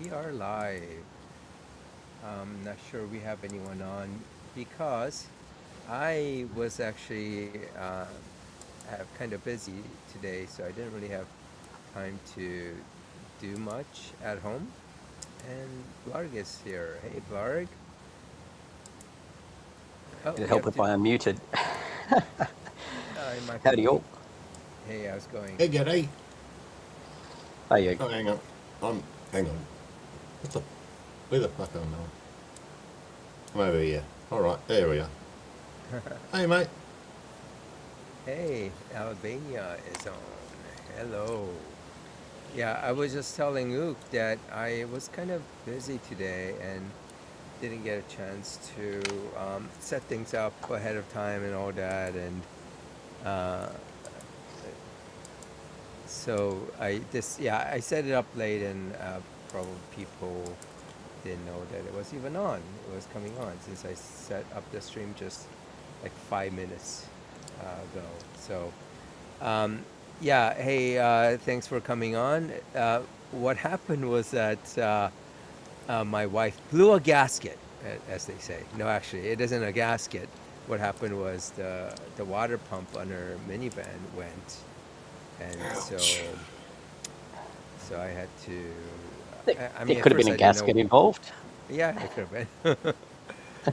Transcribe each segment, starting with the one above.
We are live. Not sure we have anyone on because I was actually kind of busy today, so I didn't really have time to do much at home. And Blarg is here. Hey, Blarg. Oh, It'd we help have if to. I unmuted. You might have to Howdy mute. all. Hey, how's it going? Hey, g'day. Hey you. Oh, hang on. Hang on. What the? Where the fuck am I? I'm over here. All right, there we are. Hey, mate. Hey, Albania is on. Hello. Yeah, I was just telling Ook that I was kind of busy today and didn't get a chance to set things up ahead of time and all that. And uh, so I set it up late and probably people didn't know that it was even on. It was coming on since I set up the stream just like 5 minutes ago. So Um, yeah, hey, thanks for coming on. What happened was that my wife blew a gasket, as they say. No, actually, it isn't a gasket. What happened was the water pump on her minivan went, and Ouch. so I had to. I There mean, at could have been first a I didn't know. gasket involved. Yeah, it could have been.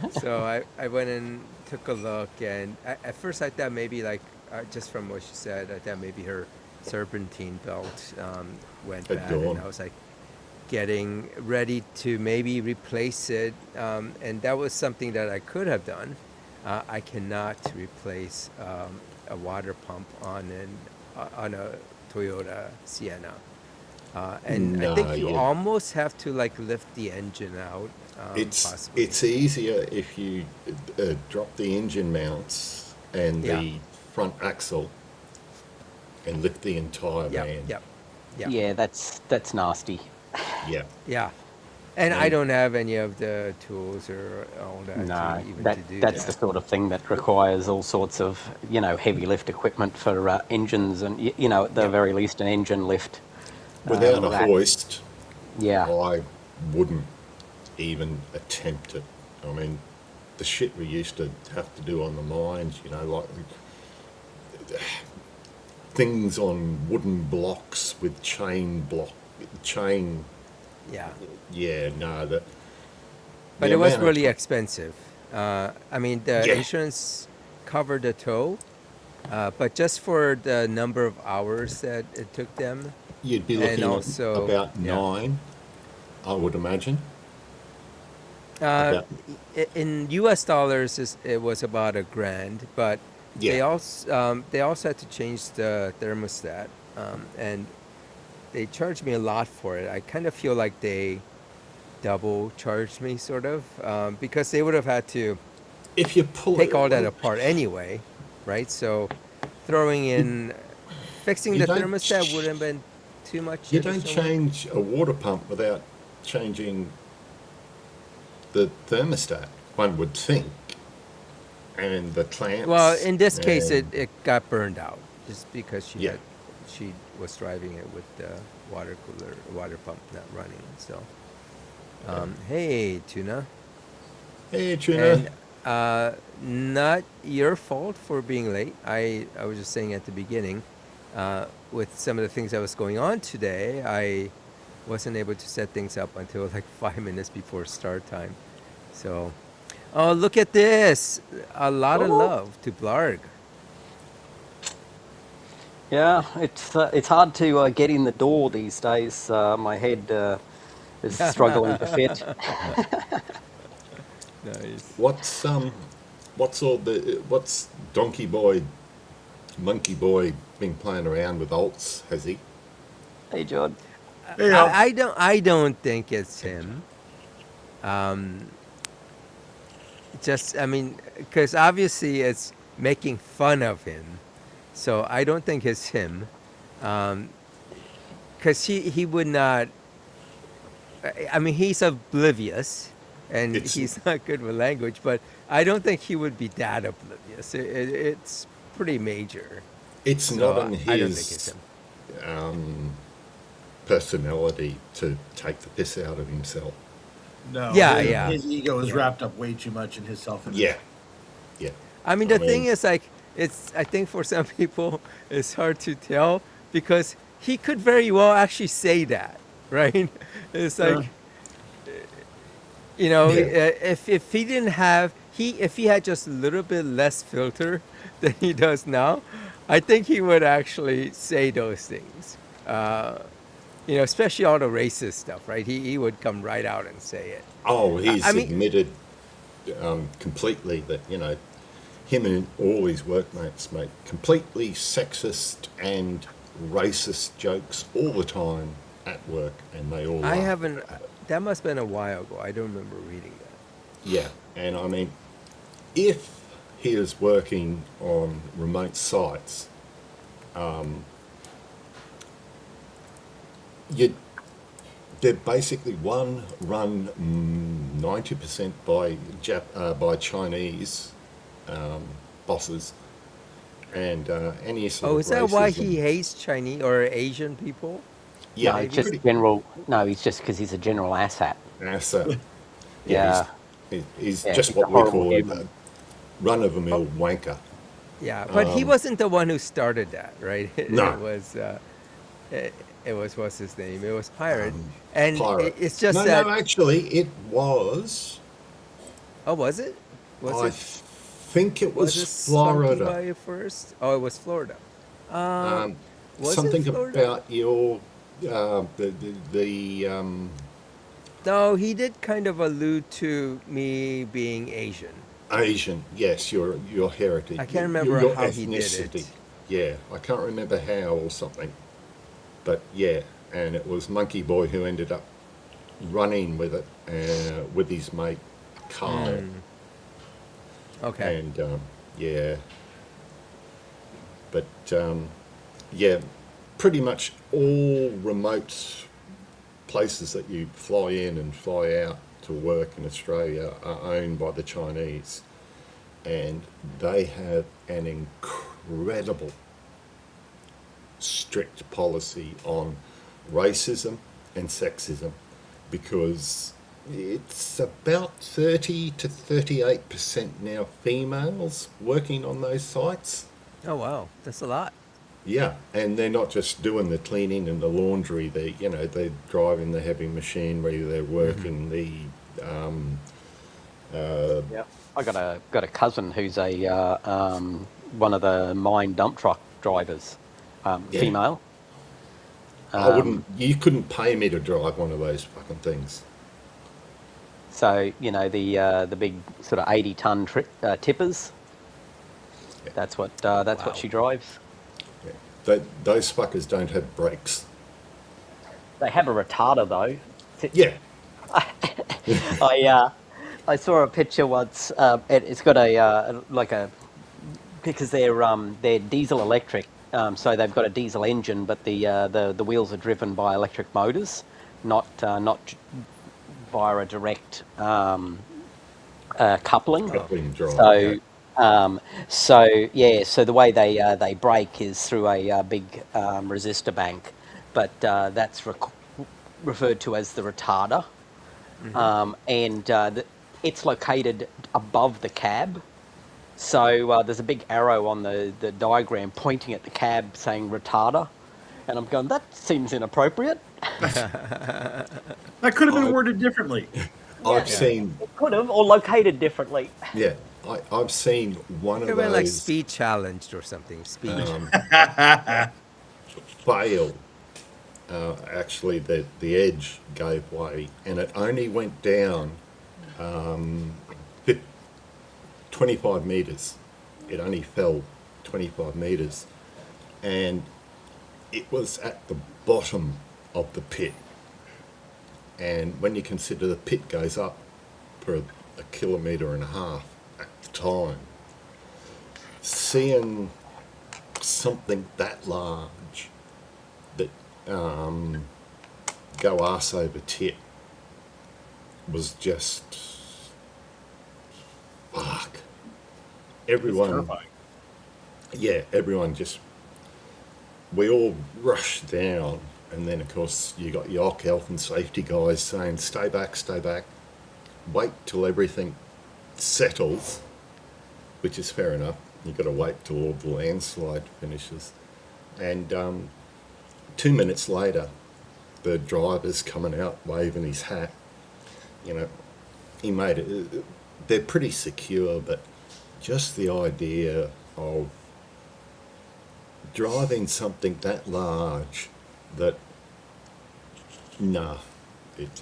So I went and took a look, and at first I thought maybe like just from what she said, I thought maybe her serpentine belt went At bad, and dawn. I was like getting ready to maybe replace it, and that was something that I could have done. I cannot replace a water pump on a Toyota Sienna. And I No, think you yeah. almost have to like lift the engine out, possibly. It's easier if you drop the engine mounts and Yeah. the front axle and lift the entire Yep, van. yep, yep, Yeah, that's nasty. Yeah. yeah. And I And don't have any of the tools or all that to No, even that to do that's the that. sort of thing that requires all sorts of heavy lift equipment for engines and at the Yep. very least an engine lift. without a That hoist, yeah I wouldn't even attempt it. I mean, the shit we used to have to do on the mines, like things on wooden blocks with chain. Yeah. Yeah, no, the But it was amount of really time. expensive. I mean, the Yeah, insurance covered the tow, but just for the number of hours that it took them, you'd be and looking at also, about yeah. 9, I would imagine. Uh, About in U.S. dollars, it was about a grand, but yeah, they also had to change the thermostat, and they charged me a lot for it. I kind of feel like they double charged me, sort of, because they would have had to if you pull take it, all that well, apart anyway, right? So throwing you, in fixing you the don't thermostat wouldn't have been too much you don't additional work. change a water pump without changing the thermostat. One would think, and the Well, clamps, in this case, and it got burned out just because yeah. she was driving it with the water pump not running. So, hey, Tuna, Hey, tuna. and not your fault for being late. I was just saying at the beginning, with some of the things that was going on today, I wasn't able to set things up until like 5 minutes before start time. So, oh, look at this! A lot of oh love to Blarg. yeah it's hard to get in the door these days. My head is struggling to fit. Nice. What's what's Donkey Boy, Monkey Boy been playing around with alts? Has he? Hey John. Yeah. I don't think it's him. Um, just I mean, because obviously it's making fun of him, so I don't think it's him. Um, because he would not. I mean, he's oblivious, and It's he's not good with language, but I don't think he would be that oblivious. It's pretty major, it's not so on I don't think it's his him. personality to take the piss out of himself. No, Yeah, yeah, his ego is yeah. wrapped up way too much in his self-image. Yeah, yeah. I mean, I the thing mean, is, like, I think for some people, it's hard to tell because he could very well actually say that, right? It's like, Sure. yeah. if he didn't have, if he had just a little bit less filter than he does now, I think he would actually say those things. Uh, especially all the racist stuff, right? He would come right out and say it. Oh, I he's mean, admitted completely that, him and all his workmates make completely sexist and racist jokes all the time at work, and they all I laugh haven't. at it. That must have been a while ago. I don't remember reading that. Yeah, and I mean, if he is working on remote sites, you they're basically one run 90% by Chinese bosses, and any sort Oh, of is that why he racism. hates Chinese or Asian people? Yeah, No, it's Maybe. just pretty general. No, he's just because he's a general asshat. NASA. Yeah, Yeah, he's yeah, just he's a what we horrible call a human. Oh, run-of-the-mill wanker. yeah, but he wasn't the one who started that, right? No, It was what's his name? It was Pirate, and pirate. it's just No, that. no, actually, it was. Oh, was it? Was I it? think it Was was it Spunky Florida. Boy first? Oh, it was Florida. Uh, was it Something Florida? about your the No, he did kind of allude to me being Asian. Asian. Yes, your heritage, I can't your, remember your how he did ethnicity. it. Yeah, I can't remember how or something, but yeah, and it was Monkey Boy who ended up running with it with his mate Carl, Okay. and yeah, but yeah, pretty much all remote places that you fly in and fly out to work in Australia are owned by the Chinese, and they have an incredible strict policy on racism and sexism, because it's about 30 to 38% now females working on those sites. Oh wow, that's a lot. Yeah, and they're not just doing the cleaning and the laundry. They're driving the heavy machinery. They're working the Yeah, I got a cousin who's a one of the mine dump truck drivers, yeah. female. I wouldn't. You couldn't pay me to drive one of those fucking things. So the big sort of 80-ton tippers. Yeah, That's what Wow. she drives. yeah. Those fuckers don't have brakes. They have a retarder though. Yeah, I saw a picture once. It's got because they're diesel electric, so they've got a diesel engine, but the wheels are driven by electric motors, not via a direct coupling. coupling drive. So so the way they brake is through a big resistor bank, but that's referred to as the retarder, and it's located above the cab. So there's a big arrow on the diagram pointing at the cab saying retarder, and I'm going, that seems inappropriate. That could have been worded differently. I've seen. It could have, or located differently. Yeah, I've seen one Could of have been like those speed challenged or something. Speed. fail. Actually, the edge gave way, and it only went down 25 meters. It only fell 25 meters, and it was at the bottom of the pit. And when you consider the pit goes up for a kilometre and a half at the time, seeing something that large that go arse over tit was just fuck. It's Everyone, terrifying. yeah, everyone just, we all rushed down And then, of course, you got your health and safety guys saying, stay back, wait till everything settles, which is fair enough. You've got to wait till all the landslide finishes. And 2 minutes later, the driver's coming out waving his hat. You know, he made it. They're pretty secure, but just the idea of driving something that large that, nah, it,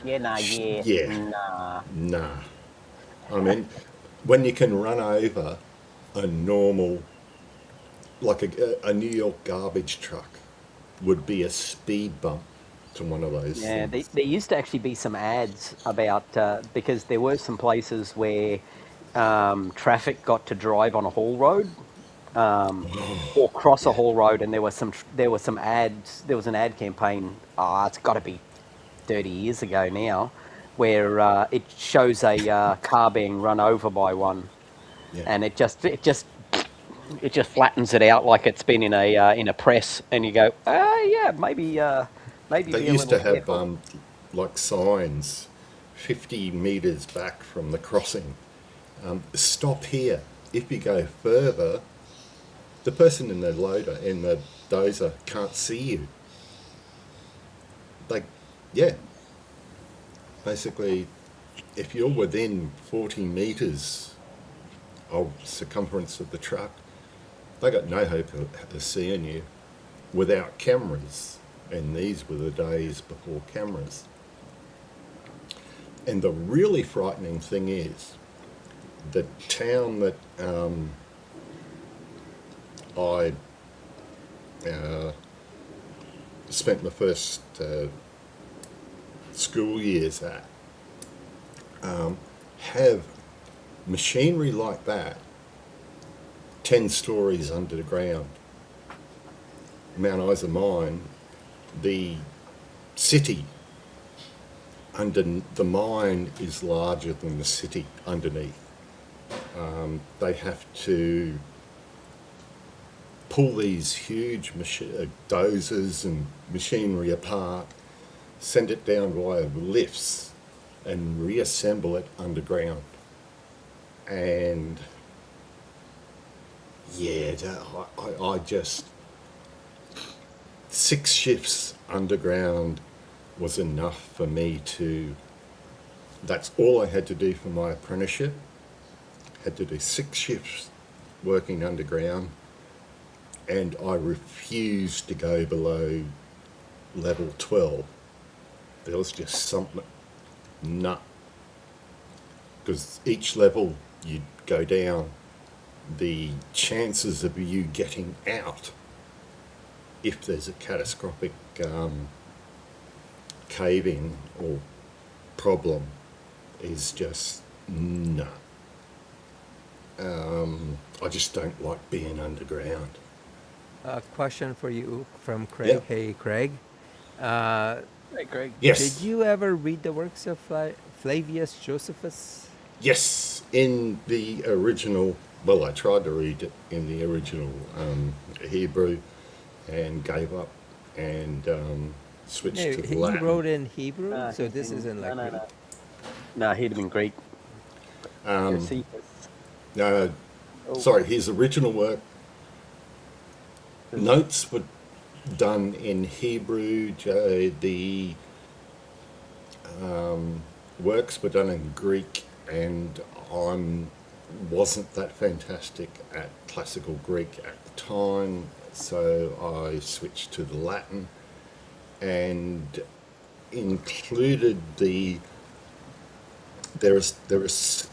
Yeah, nah, yeah, nah. nah. I mean, when you can run over a normal, like a New York garbage truck would be a speed bump to one of those Yeah, things. there used to actually be some ads about because there were some places where traffic got to drive on a haul road or cross a Yeah. haul road, and there were some ads. There was an ad campaign. It's got to be 30 years ago now, where it shows a car being run over by one, Yeah. and it just flattens it out like it's been in a press, and you go, yeah, maybe They be a used little to have careful. like signs 50 metres back from the crossing. Stop here. If you go further, the person in the loader, in the dozer, can't see you. Like, yeah, basically, if you're within 40 metres of circumference of the truck, they got no hope of seeing you without cameras. And these were the days before cameras. And the really frightening thing is, the town that I spent my first school years at have machinery like that 10 stories under the ground. Mount Isa mine, the city under the mine is larger than the city underneath. They have to pull these huge dozers and machinery apart, send it down via lifts, and reassemble it underground. And yeah, I just 6 shifts underground was enough for me to. That's all I had to do for my apprenticeship. Had to do 6 shifts working underground, and I refused to go below level 12. There was just something, nah, because each level you go down, the chances of you getting out, if there's a catastrophic cave-in or problem, is just nah. I just don't like being underground. A question for you from Craig. Yeah. Hey, Craig. Uh, Hey, Greg. did Yes, you ever read the works of Flavius Josephus? yes, in the original, well, I tried to read it in the original Hebrew and gave up and switched No, to he Latin. wrote in Hebrew, No, so this isn't like Greek. No, he'd have been Greek. Josephus. No, Oh, sorry, his original work, notes were done in Hebrew, the works were done in Greek, and I wasn't that fantastic at classical Greek at the time, so I switched to the Latin and included there is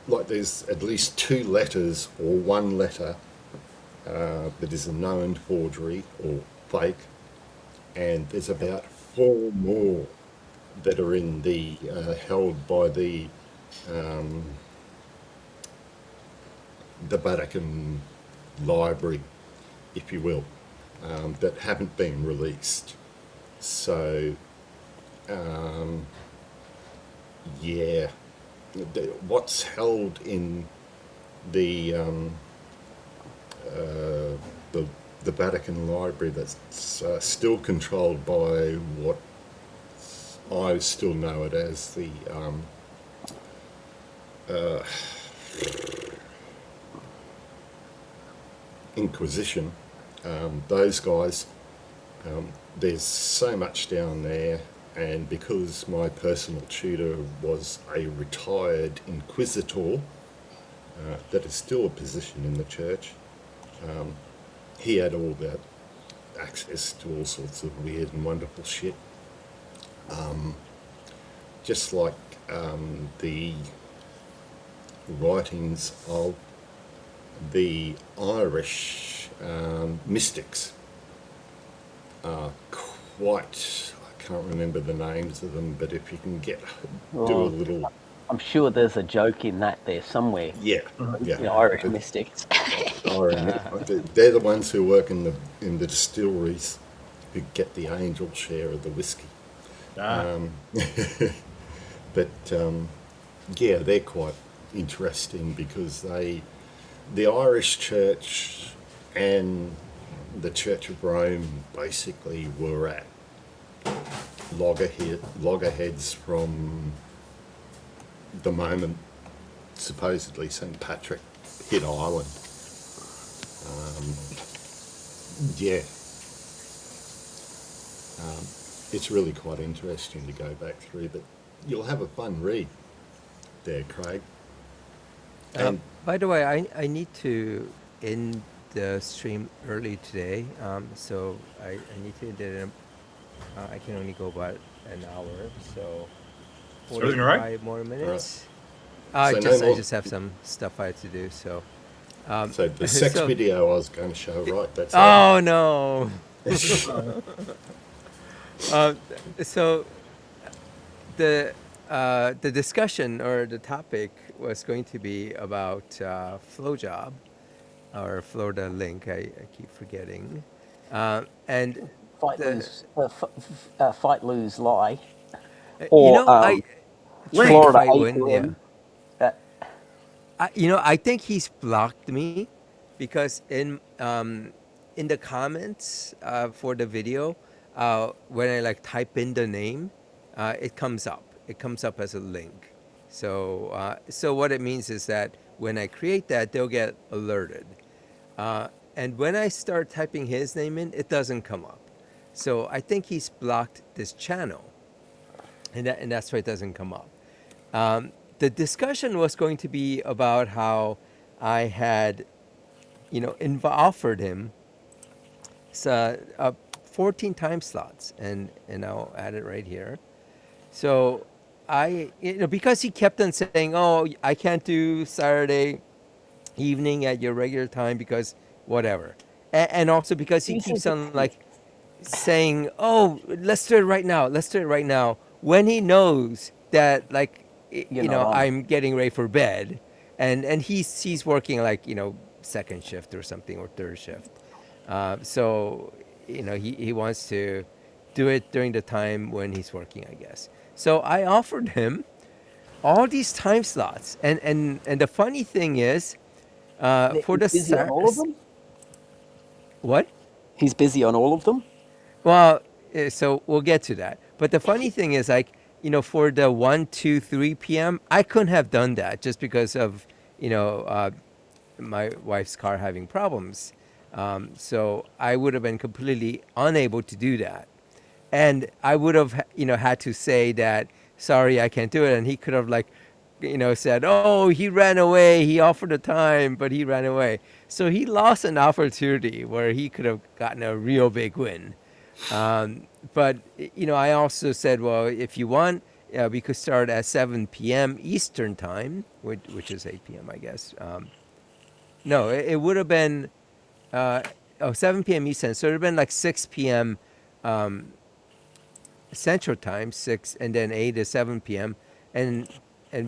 like there's at least 2 letters or 1 letter that is a known forgery or fake, and there's about 4 more that are in the held by the Vatican Library, if you will, that haven't been released. So, yeah, what's held in the the Vatican Library that's still controlled by what I still know it as the Inquisition. Those guys, there's so much down there, and because my personal tutor was a retired inquisitor, that is still a position in the church, he had all that access to all sorts of weird and wonderful shit. Just like the writings of the Irish mystics are quite, I can't remember the names of them, but if you can do a Oh, little, I'm sure there's a joke in that there somewhere. yeah, yeah. The Irish But mystics. they're the ones who work in the distilleries who get the angel share of the whiskey. But yeah, they're quite interesting because the Irish Church and the Church of Rome basically were at loggerheads from the moment supposedly St. Patrick hit Ireland. Yeah, it's really quite interesting to go back through, but you'll have a fun read there, Craig. And By the way, I need to end the stream early today, so I need to end it. I can only go about an hour, so Is everything all right? 45 more all right, minutes. so I no more. just have some stuff I have to do. So, So the sex so video I was going to show, right? That's oh no. uh, so the discussion or the topic was going to be about FlowJob or Florida Link. I keep forgetting, and Fight, the lose, fight, lose, lie. you Or know I Link. fight Florida fight win, yeah. A2M. Uh, I think he's blocked me because in the comments for the video, when I like type in the name, it comes up. It comes up as a link. So what it means is that when I create that, they'll get alerted. And when I start typing his name in, it doesn't come up. So I think he's blocked this channel, and that's why it doesn't come up. The discussion was going to be about how I had, offered him 14 time slots, and I'll add it right here. So because he kept on saying, "Oh, I can't do Saturday evening at your regular time because whatever," and also because he Uses keeps it. on like saying, "Oh, let's do it right now. Let's do it right now." When he knows that, like, You're not on. I'm getting ready for bed, and he's working like second shift or something or third shift, so he wants to do it during the time when he's working, I guess. So I offered him all these time slots, and the funny thing is, for He's the busy on all of them. what? He's busy on all of them. Well, so we'll get to that. But the funny thing is, like, for the 1, 2, 3 p.m., I couldn't have done that just because of, my wife's car having problems. So I would have been completely unable to do that. And I would have, had to say that, sorry, I can't do it. And he could have, like, said, oh, he ran away. He offered the time, but he ran away. So he lost an opportunity where he could have gotten a real big win. But I also said, well, if you want, we could start at 7 p.m. Eastern time, which is 8 p.m., I guess. No, it would have been 7 p.m. Eastern. So it would have been like 6 p.m. Central time, 6, and then 8 to 7 p.m. And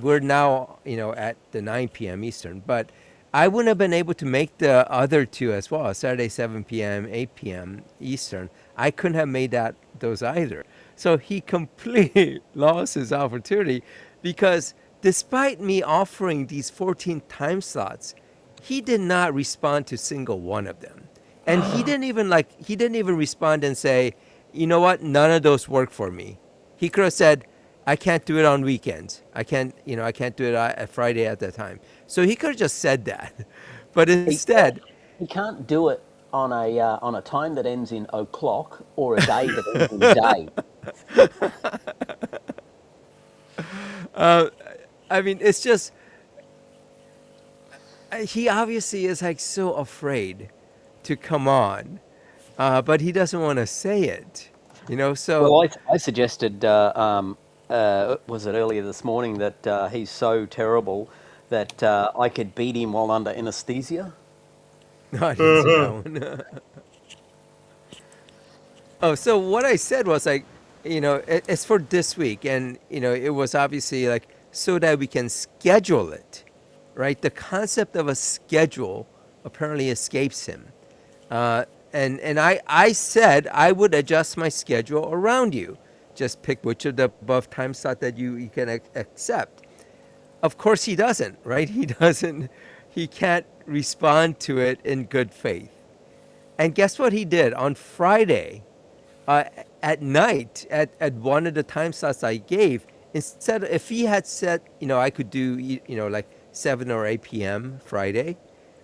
we're now, at the 9 p.m. Eastern. But I wouldn't have been able to make the other two as well, Saturday 7 p.m., 8 p.m. Eastern. I couldn't have made those either. So he completely lost his opportunity because despite me offering these 14 time slots, he did not respond to single one of them. And he didn't even respond and say, you know what, none of those work for me. He could have said, I can't do it on weekends. I can't do it at Friday at that time. So he could have just said that. But He can't, instead, he can't do it on a time that ends in o'clock or a day that ends in day. I mean, it's just, he obviously is like so afraid to come on, but he doesn't want to say it, so. Well, I suggested, was it earlier this morning, that he's so terrible that I could beat him while under anaesthesia. No, I didn't see that one. Oh, so what I said was like, it's for this week, and it was obviously like so that we can schedule it, right? The concept of a schedule apparently escapes him, and I said I would adjust my schedule around you, just pick which of the above time slot that you can accept. Of course, he doesn't, right? He doesn't. He can't respond to it in good faith. And guess what he did on Friday? uh, at night at one of the time slots I gave, instead if he had said, I could do, like 7 or 8 p.m. Friday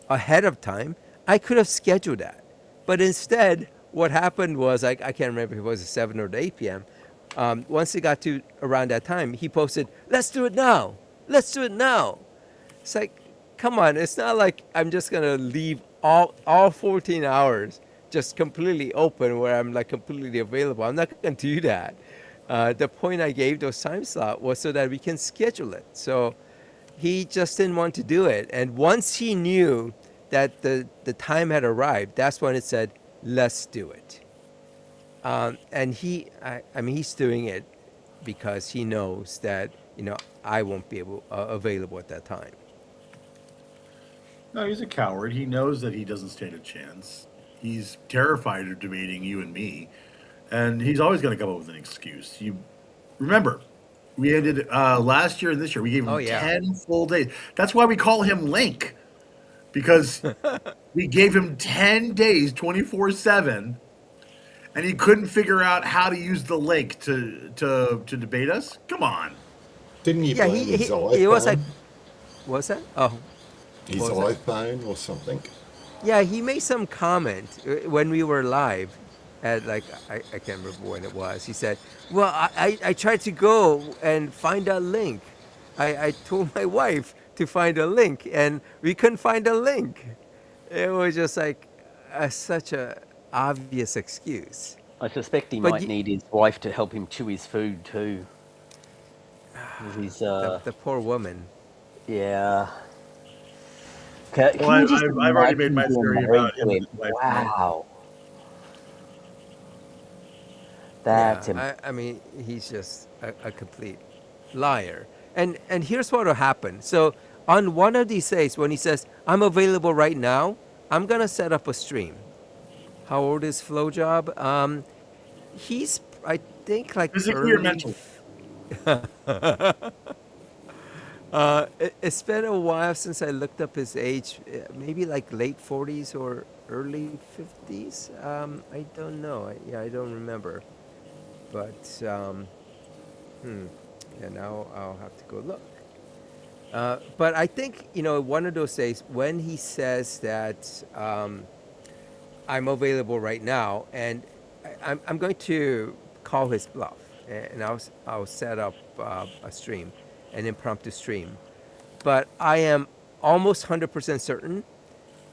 ahead of time, I could have scheduled that. But instead, what happened was, I can't remember if it was 7 or 8 p.m. Once it got to around that time, he posted, let's do it now. Let's do it now. It's like, come on, it's not like I'm just gonna leave all 14 hours just completely open where I'm like completely available. I'm not gonna do that. The point I gave those time slot was so that we can schedule it. So he just didn't want to do it. And once he knew that the time had arrived, that's when it said, let's do it. And I mean, he's doing it because he knows that, I won't be available at that time. No, he's a coward. He knows that he doesn't stand a chance. He's terrified of debating you and me, and he's always going to come up with an excuse. You remember, we ended last year and this year. We gave Oh him yeah. 10 full days. That's why we call him Link, because we gave him 10 days, 24/7, and he couldn't figure out how to use the link to debate us. Come on. Didn't you Yeah, blame his he was like, iPhone? what's that? Oh, His what was that? iPhone or something? Yeah, he made some comment when we were live at like, I can't remember when it was. He said, well, I tried to go and find a link. I told my wife to find a link and we couldn't find a link. It was just like such a obvious excuse. I suspect he But might need his wife to help him chew his food too. 'Cause he's, the poor woman. yeah. Well, Can you just I've already made imagine my being theory married about to him and him? his wife. Wow. That's him. Yeah, I mean, he's just a complete liar. And here's what will happen. So on one of these days, when he says, I'm available right now, I'm gonna set up a stream. How old is Flowjob? He's, I think, like Physically or early. mentally? It's been a while since I looked up his age. Maybe like late 40s or early 50s. I don't know. I don't remember. But yeah, now I'll have to go look. But I think, one of those days when he says that I'm available right now, and I'm going to call his bluff, and I'll set up a stream, an impromptu stream. But I am almost 100% certain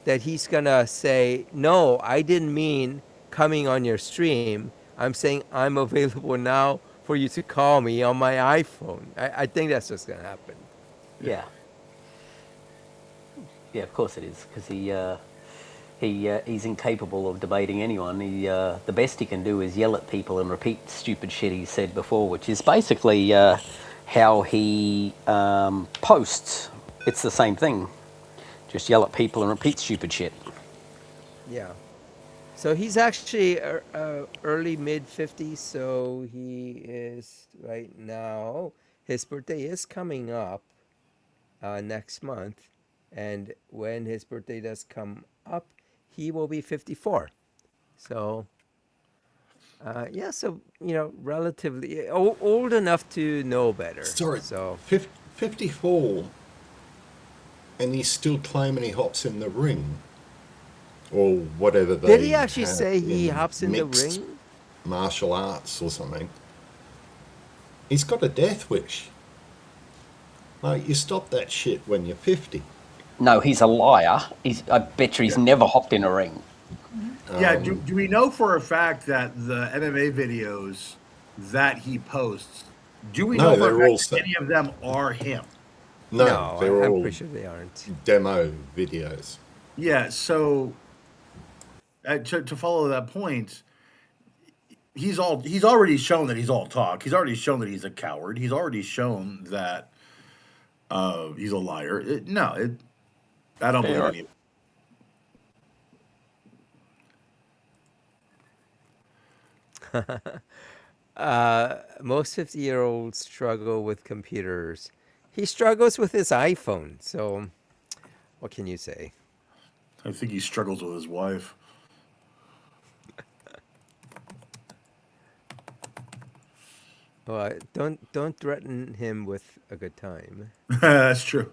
that he's gonna say, no, I didn't mean coming on your stream. I'm saying I'm available now for you to call me on my iPhone. I think that's what's gonna happen. Yeah. Yeah, of course it is, because he's incapable of debating anyone. The best he can do is yell at people and repeat stupid shit he said before, which is basically how he posts. It's the same thing. Just yell at people and repeat stupid shit. Yeah. So he's actually early mid 50s. So he is right now. His birthday is coming up next month, and when his birthday does come up, he will be 54. So, yeah, so, relatively old enough to know better. Sorry, So, 54, and he's still claiming he hops in the ring, or whatever did he they actually have say he in hops in the mixed ring? martial arts or something. He's got a death wish. Like, you stop that shit when you're 50. No, he's a liar. I bet you he's Yeah. never hopped in a ring. Yeah. Do we know for a fact that the MMA videos that he posts, do we know No, for a they're fact all that any of them are him? no, No, they're I'm all pretty sure they aren't. demo videos. Yeah. So to follow that point, he's already shown that he's all talk. He's already shown that he's a coward. He's already shown that he's a liar. I don't believe Fair. any of it. Most 50-year-olds struggle with computers. He struggles with his iPhone. So, what can you say? I think he struggles with his wife. But don't threaten him with a good time. That's true.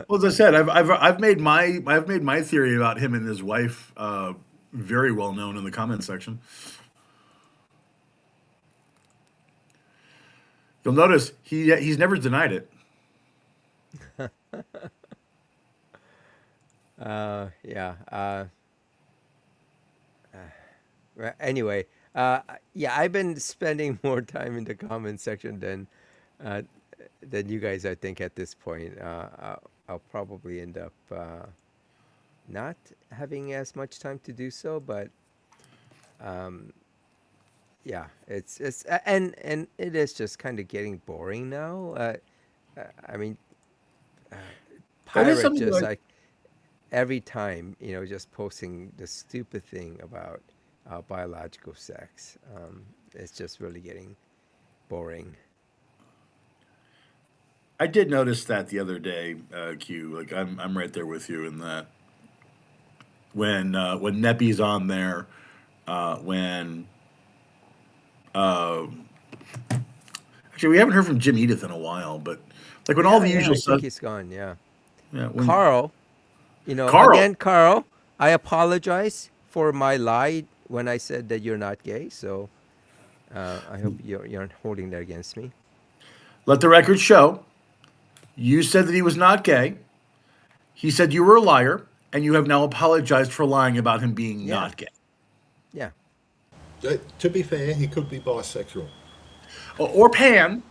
Well, as I said, I've made my theory about him and his wife very well known in the comment section. You'll notice he's never denied it. Yeah. Anyway, yeah, I've been spending more time in the comment section uh, than you guys, I think, at this point. I'll probably end up not having as much time to do so, but um, yeah, and it is just kind of getting boring now. I mean, That is Pirate something just that like every time, just posting the stupid thing about biological sex. It's just really getting boring. I did notice that the other day, Q. Like I'm right there with you in that when Neppy's on there, when uh, actually we haven't heard from Jim Edith in a while, but like when all Yeah, the yeah, usual I think stuff, he's gone. Yeah. yeah, when Carl, Carl, again, Carl, I apologize for my lie when I said that you're not gay. So I hope you aren't holding that against me. let the record show, you said that he was not gay. He said you were a liar, and you have now apologized for lying about him being Yeah, not gay. yeah. To be fair, he could be bisexual. Or Pan,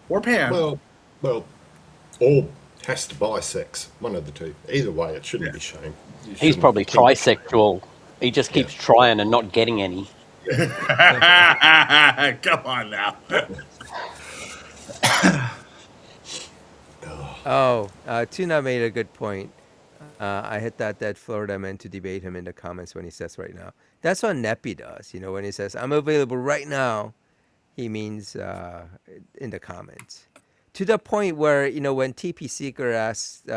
or Pan. Well, well, or has to bisex, one of the two. Either way, it Yeah. shouldn't be shamed. You He's shouldn't probably keep. trisexual. He just Yeah, keeps trying and not getting any. Come on now. Oh, Tuna made a good point. I had that Florida meant to debate him in the comments when he says right now. That's what Neppy does. When he says, I'm available right now, he means in the comments. To the point where, when TP Seeker asked,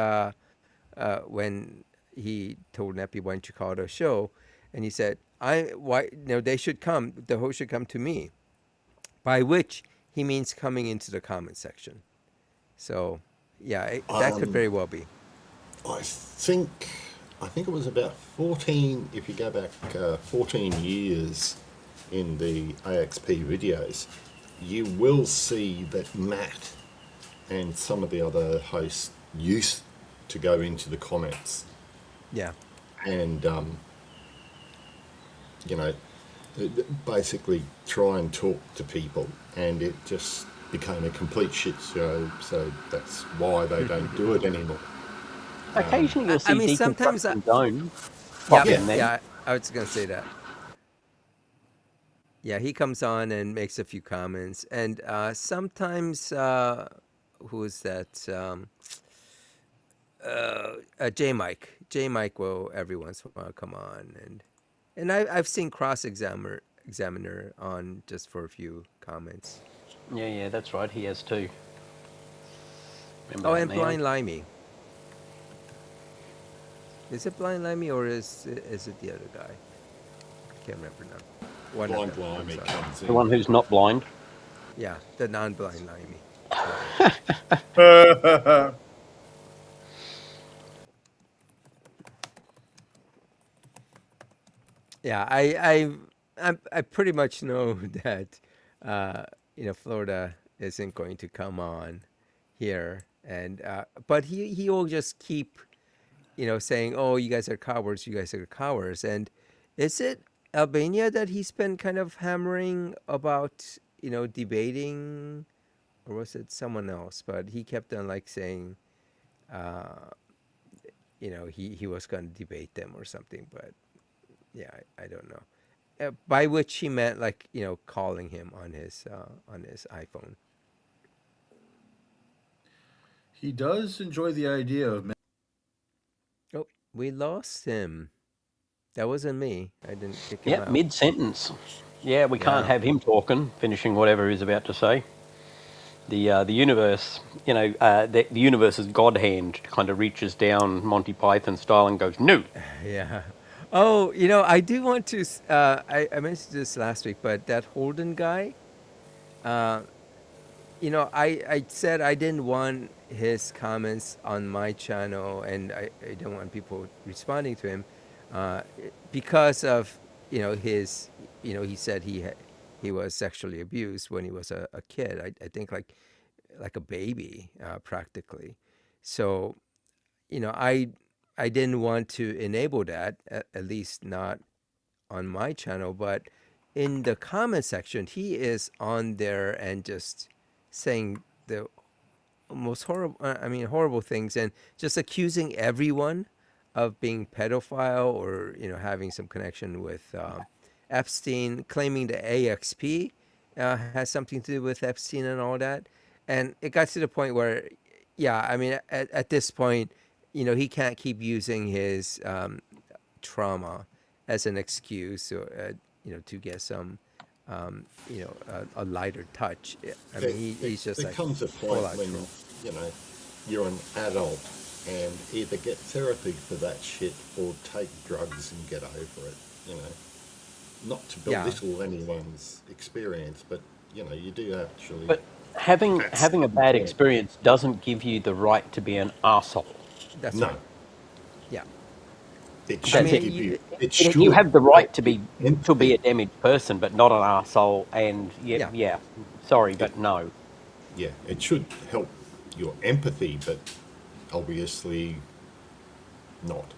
when he told Neppy, why don't you call it a show? And he said, they should come, the host should come to me. By which he means coming into the comment section. So, yeah, that could very well be. I think it was about 14. If you go back 14 years in the AXP videos, you will see that Matt and some of the other hosts used to go into the comments Yeah. and you know basically try and talk to people, and it just became a complete shit show. So that's why they don't do it anymore. Occasionally you'll I see mean, sometimes Deconstruction Zone yeah, pop Yeah, in there. yeah, I was gonna say that. Yeah, he comes on and makes a few comments, and sometimes who is that? J Mike. J Mike will every once in a while come on, and I've seen Cross Examiner on just for a few comments. Yeah, that's right. He has too. Remember Oh, that and now? Blind Limey. Is it Blind Limey or is it the other guy? I can't remember now. One of Blind them. I'm Limey sorry. comes The in. one who's not blind. Yeah, the non-blind Limey. Sorry. Yeah, I pretty much know that uh, Florida isn't going to come on here, and but he will just keep saying, "Oh, you guys are cowards. You guys are cowards." And is it Albania that he's been kind of hammering about debating, or was it someone else? But he kept on like saying, uh, he was going to debate them or something. But yeah, I don't know. By which he meant like calling him on his iPhone. He does enjoy the idea of. Oh, we lost him. That wasn't me. I didn't kick him Yep, out. mid sentence. Yeah, we can't Yeah. have him talking, finishing whatever he's about to say. The universe, the universe's God hand kind of reaches down Monty Python style and goes, no. Yeah. Oh, I do want to. I mentioned this last week, but that Holden guy. Uh, I said I didn't want his comments on my channel, and I didn't want people responding to him because of his. He said he was sexually abused when he was a kid. I think like a baby, practically. So I didn't want to enable that, at least not on my channel, but in the comment section, he is on there and just saying the most horrible, horrible things, and just accusing everyone of being pedophile or having some connection with Epstein, claiming the AXP has something to do with Epstein and all that. And it got to the point where, yeah, at this point, he can't keep using his trauma as an excuse, or to get some a lighter touch. He's just There like comes a full point out when, troll. you know, you're an adult and either get therapy for that shit or take drugs and get over it, you know. Not to Yeah, belittle anyone's experience, but, you do actually, But having at having a some bad point, experience doesn't give you the right to be an arsehole. that's no, right. Yeah, it I That's should it. mean, give you, it You should have the help right to your be empathy. a damaged person, but not an arsehole. And yeah, yeah. yeah. Sorry, It, but no. yeah, it should help your empathy, but obviously not.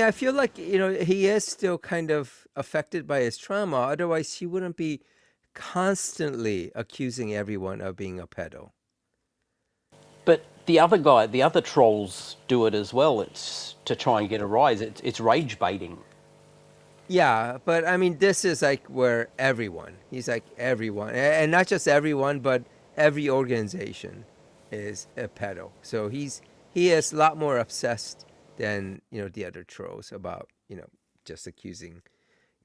I feel like he is still kind of affected by his trauma. Otherwise, he wouldn't be constantly accusing everyone of being a pedo. But the other guy, the other trolls do it as well. It's to try and get a rise. It's rage baiting. Yeah, but this is like where everyone, he's like everyone, and not just everyone, but every organization is a pedo. So he is a lot more obsessed than the other trolls about just accusing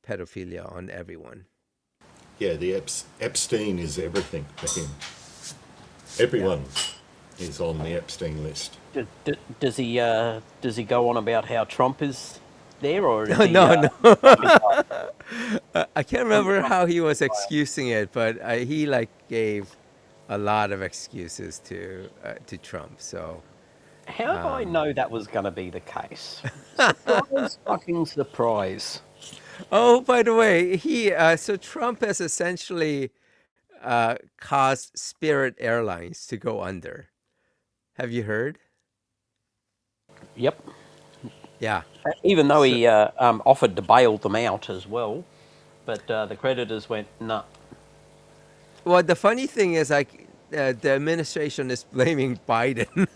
pedophilia on everyone. Yeah, the Epstein is everything for him. Yeah. Everyone is on the Epstein list. Does he go on about how Trump is there, or is No, he no, no. Trump is I can't Trump, remember Trump how is he was Israel? excusing it, but he like gave a lot of excuses to Trump. So How do I um, know that was going to be the case? Surprise, fucking surprise. oh, by the way, so Trump has essentially caused Spirit Airlines to go under. Have you heard? Yep. Yeah. Even though So, he offered to bail them out as well, but the creditors went, "Nah." well, the funny thing is, like, the administration is blaming Biden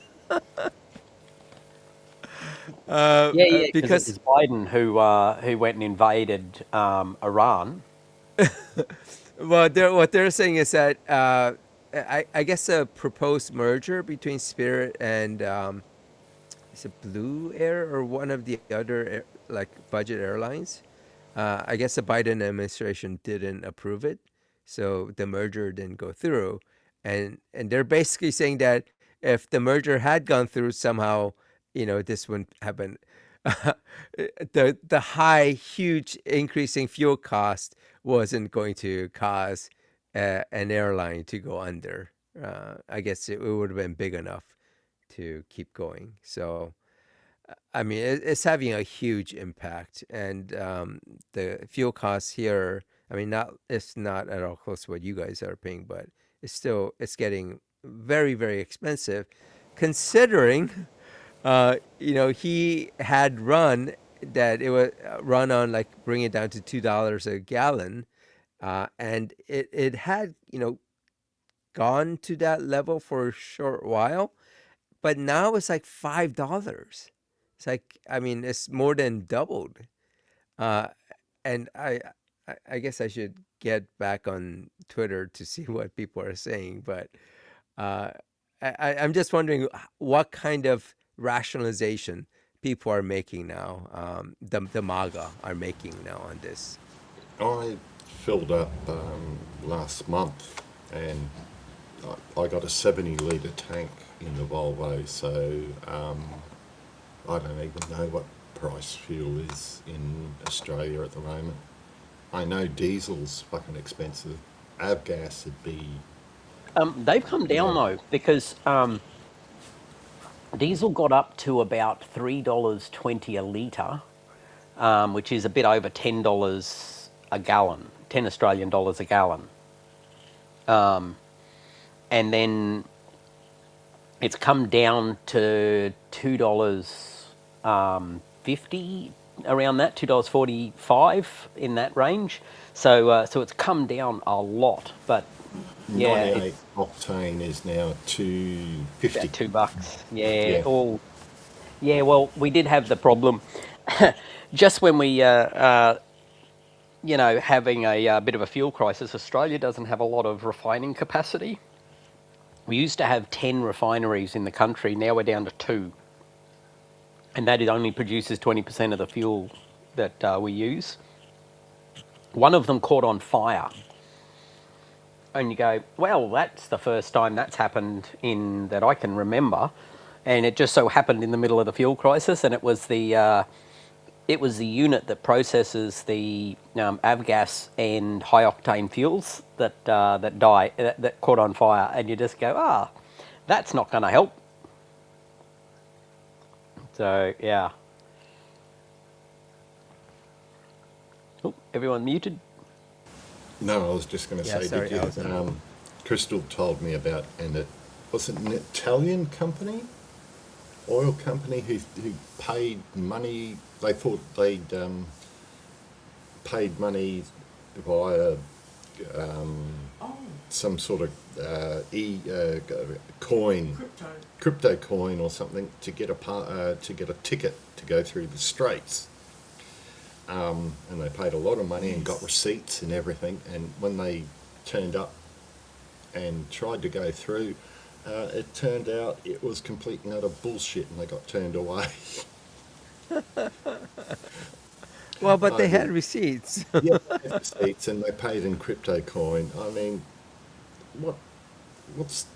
Yeah, yeah, because it because was Biden who went and invaded Iran. well, what they're saying is that I guess a proposed merger between Spirit and is it Blue Air or one of the other like budget airlines. I guess the Biden administration didn't approve it, so the merger didn't go through, and they're basically saying that if the merger had gone through somehow, this wouldn't happen. The high, huge increasing fuel cost wasn't going to cause an airline to go under. I guess it would have been big enough to keep going. So, I mean, it's having a huge impact, and the fuel costs here. I mean, it's not at all close to what you guys are paying, but it's getting very, very expensive, considering he had run that it was run on like bring it down to $2 a gallon, and it had gone to that level for a short while, but now it's like $5. It's like, I mean, it's more than doubled. Uh, and I guess I should get back on Twitter to see what people are saying, but uh, I'm just wondering what kind of rationalization people are making now. The MAGA are making now on this. I filled up last month, and I got a 70-litre tank in the Volvo, so I don't even know what price fuel is in Australia at the moment. I know diesel's fucking expensive. Avgas would be... They've come down though, because diesel got up to about $3.20 a litre, which is a bit over $10 a gallon, 10 Australian dollars a gallon. And then it's come down to $2.50, around that, $2.45 in that range. So it's come down a lot, but yeah, 98 octane is now $2.50. about $2. Yeah. Yeah, well, we did have the problem just when we, having a bit of a fuel crisis. Australia doesn't have a lot of refining capacity. We used to have 10 refineries in the country. Now we're down to 2. And that only produces 20% of the fuel that we use. One of them caught on fire. And you go, well, that's the first time that's happened in that I can remember. And it just so happened in the middle of the fuel crisis, and it was the unit that processes the avgas and high octane fuels that caught on fire, and you just go, that's not going to help. So yeah. Oh, everyone muted. No, I was just going to say, sorry, did you, Crystal told me about, and it was it an Italian company, oil company, who paid money. They thought they'd paid money via some sort of coin, crypto coin or something, to get a ticket to go through the Straits. And they paid a lot of money and got receipts and everything. And when they turned up and tried to go through, it turned out it was complete and utter bullshit, and they got turned away. Well, but they had receipts. Yeah, they had receipts, and they paid in crypto coin. I mean, what's...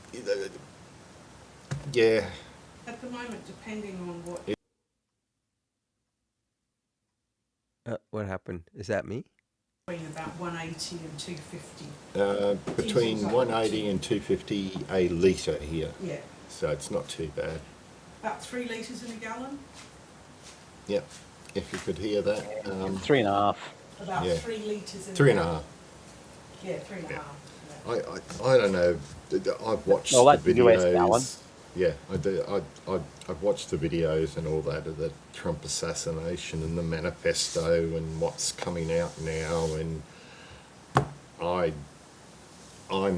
yeah. At the moment, depending on what... What happened? Is that me? Between about 180 and 250. Between Diesel's 180 and 250 a litre here. Yeah. So it's not too bad. About 3 litres in a gallon. Yep. If you could hear that. 3.5. About Yeah. 3 litres in a 3.5. gallon. Yeah, 3.5. Yeah. I don't know. I've watched Well, that's the US videos. gallon. Yeah, I do. I've watched the videos and all that of the Trump assassination and the manifesto and what's coming out now, and I'm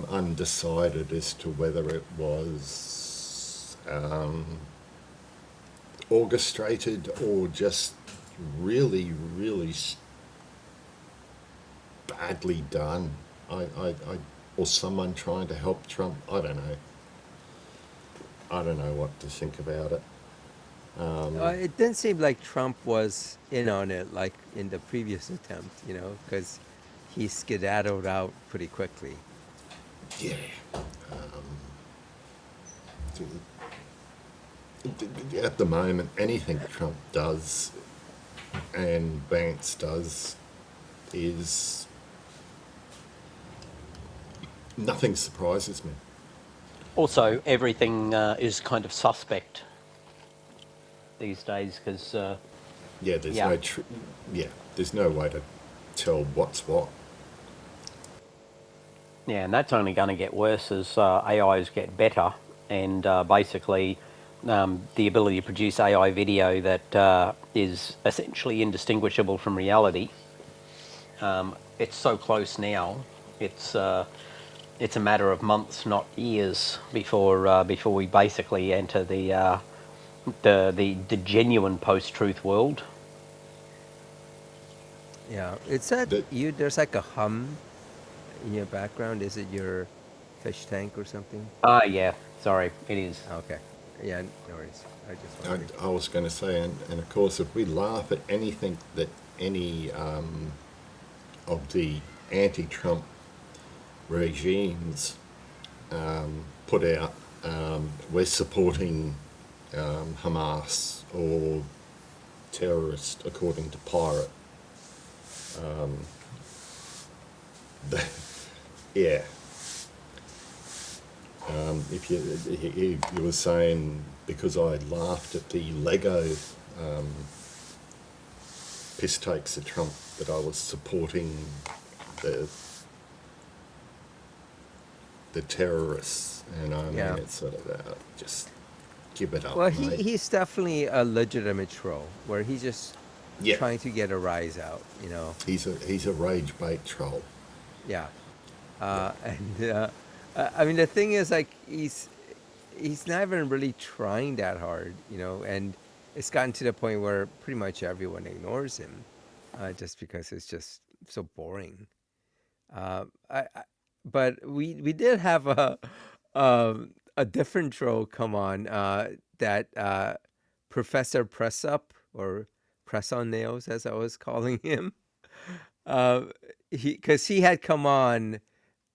undecided as to whether it was orchestrated or just really, really badly done. Or someone trying to help Trump. I don't know. I don't know what to think about it. It didn't seem like Trump was in on it like in the previous attempt, because he skedaddled out pretty quickly. Yeah. At the moment, anything Trump does and Vance does is nothing surprises me. Also, everything is kind of suspect these days because, Yeah, there's yeah, there's no way to tell what's what. yeah, and that's only going to get worse as AIs get better, and basically the ability to produce AI video that is essentially indistinguishable from reality. It's so close now. It's a matter of months, not years, before we basically enter the genuine post-truth world. Yeah, it's that That you. There's like a hum in your background. Is it your fish tank or something? Ah, yeah. Sorry, it is. Okay. Yeah, no worries. I just I, wondering. I was going to say, and of course, if we laugh at anything that any of the anti-Trump regimes put out, we're supporting Hamas or terrorists, according to Pirate. Yeah. If you were saying because I laughed at the Lego piss takes of Trump that I was supporting the the terrorists, and I mean Yeah. it's sort of just give it up, Well, mate. he's definitely a legitimate troll, where he's just Yeah, trying to get a rise out. he's a rage bait troll. Yeah. Yeah, And I mean, the thing is, like, he's not even really trying that hard, and it's gotten to the point where pretty much everyone ignores him, just because it's just so boring. But we did have a different troll come on, that Professor Press Up, or Press on Nails, as I was calling him. Uh, because he had come on,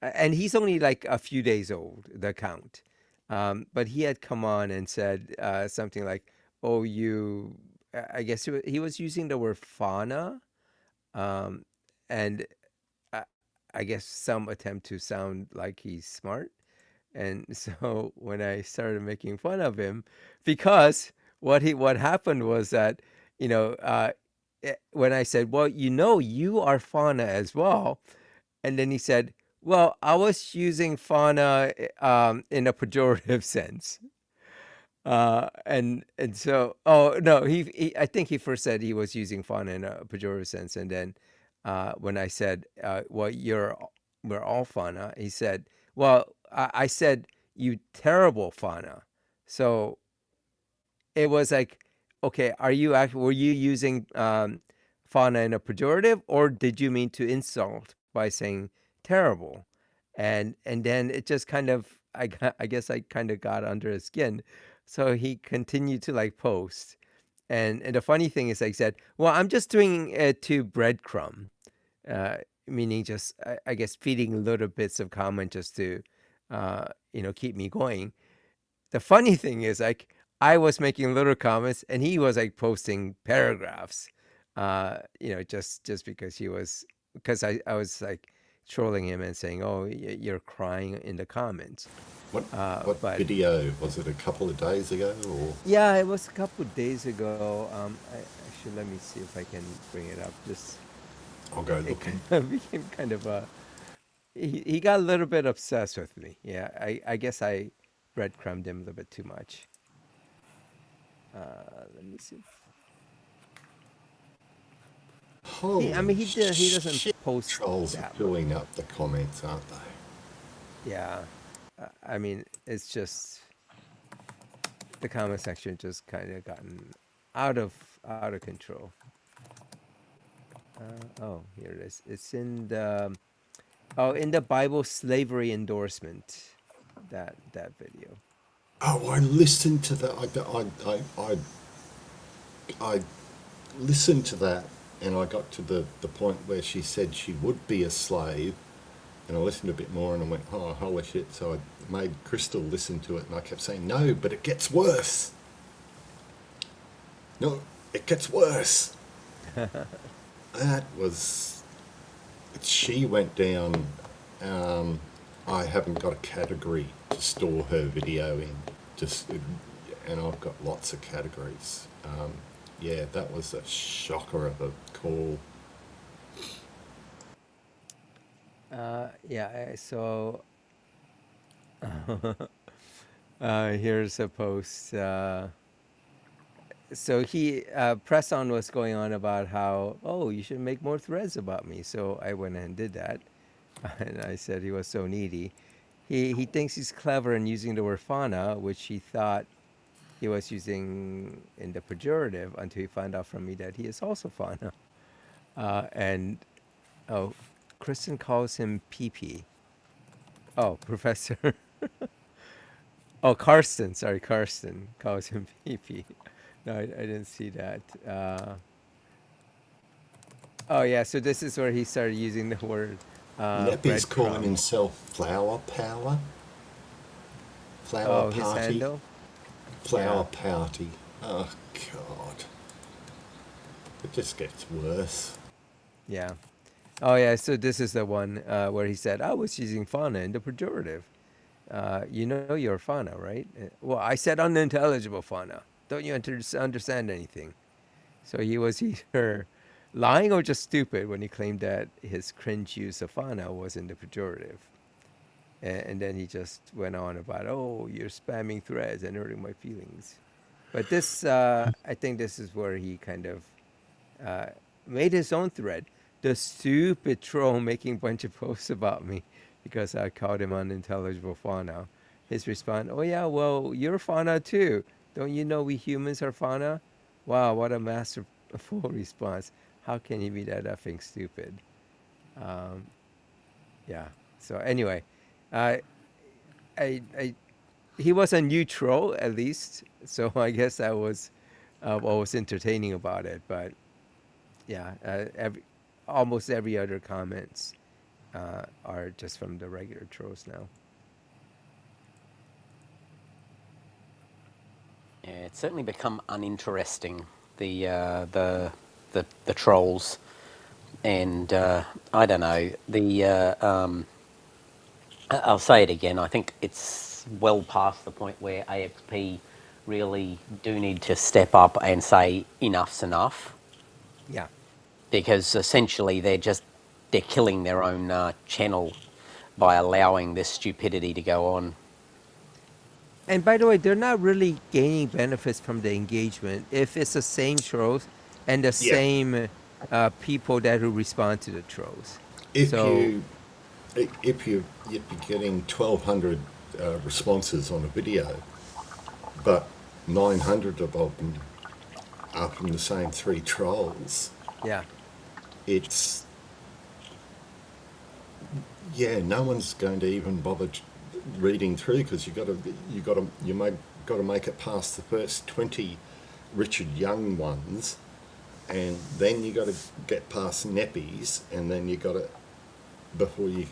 and he's only like a few days old, the account. But he had come on and said something like, "Oh, I guess he was using the word fauna, um, and I, I guess some attempt to sound like he's smart." And so when I started making fun of him, because what happened was that, when I said, "Well, you are fauna as well," and then he said, "Well, I was using fauna in a pejorative sense." And so, oh no, I think he first said he was using fauna in a pejorative sense, and then when I said, "Well, we're all fauna," he said, "Well, I said you terrible fauna." So it was like, okay, were you using fauna in a pejorative, or did you mean to insult by saying terrible? And then it just kind of, I guess I kind of got under his skin, so he continued to like post. And the funny thing is, I said, "Well, I'm just doing it to breadcrumb," uh, meaning just, I guess, feeding little bits of comment just to keep me going. The funny thing is, like, I was making little comments and he was like posting paragraphs, just because I was like trolling him and saying, "Oh, you're crying in the comments." What But video was it? A couple of days ago, or yeah, it was a couple days ago. Actually, let me see if I can bring it up. Just I'll go it looking. kind of became kind of a he got a little bit obsessed with me. Yeah, I guess I breadcrumbed him a little bit too much. Let me see. I Holy mean, he doesn't shit! post Trolls are that much. filling up the comments, aren't they? Yeah, I mean, it's just the comment section just kind of gotten out of control. Oh, here it is. It's in the Bible slavery endorsement, that video. Oh, I listened to that. I listened to that, and I got to the point where she said she would be a slave, and I listened a bit more, and I went, "Oh, holy shit!" So I made Crystal listen to it, and I kept saying, "No, but it gets worse." No, it gets worse. That was. She went down. I haven't got a category to store her video in. And I've got lots of categories. Yeah, that was a shocker of a call. Yeah, so here's a post. So press on was going on about how, oh, you should make more threads about me. So I went and did that. And I said he was so needy. He thinks he's clever in using the word fauna, which he thought he was using in the pejorative until he found out from me that he is also fauna. And oh, Kristen calls him PP. Oh, Professor. Oh, Karsten. Sorry, Karsten calls him PP. No, I didn't see that. Oh, yeah. So this is where he started using the word Neppy's calling breadcrumb. himself Flower Power. Flower Oh, his Party. handle? Flower Yeah. Party. Oh, God. It just gets worse. Yeah. Oh, yeah. So this is the one where he said, I was using fauna in the pejorative. You know you're fauna, right? Well, I said unintelligible fauna. Don't you understand anything? So he was either lying or just stupid when he claimed that his cringe use of fauna was in the pejorative. And then he just went on about, oh, you're spamming threads and hurting my feelings. But this, I think this is where he kind of uh, made his own thread. The stupid troll making a bunch of posts about me because I called him unintelligible fauna. His response, oh yeah, well, you're fauna too. Don't you know we humans are fauna? Wow, what a masterful response. How can he be that effing stupid? Um, yeah. So anyway, uh, I he was a neutral at least, so I guess that was what was entertaining about it. But yeah, almost every other comments are just from the regular trolls now. Yeah, it's certainly become uninteresting. The trolls, and I don't know I'll say it again. I think it's well past the point where AXP really do need to step up and say enough's enough, Yeah. because essentially they're killing their own channel by allowing this stupidity to go on. And by the way, they're not really gaining benefits from the engagement if it's the same trolls and the Yeah. same people that who respond to the trolls. If So you if you'd be getting 1,200 responses on a video, but 900 of them are from the same three trolls, yeah, it's no one's going to even bother reading through, because you may make it past the first 20 Richard Young ones, and then you got to get past Neppies, and then you got to before you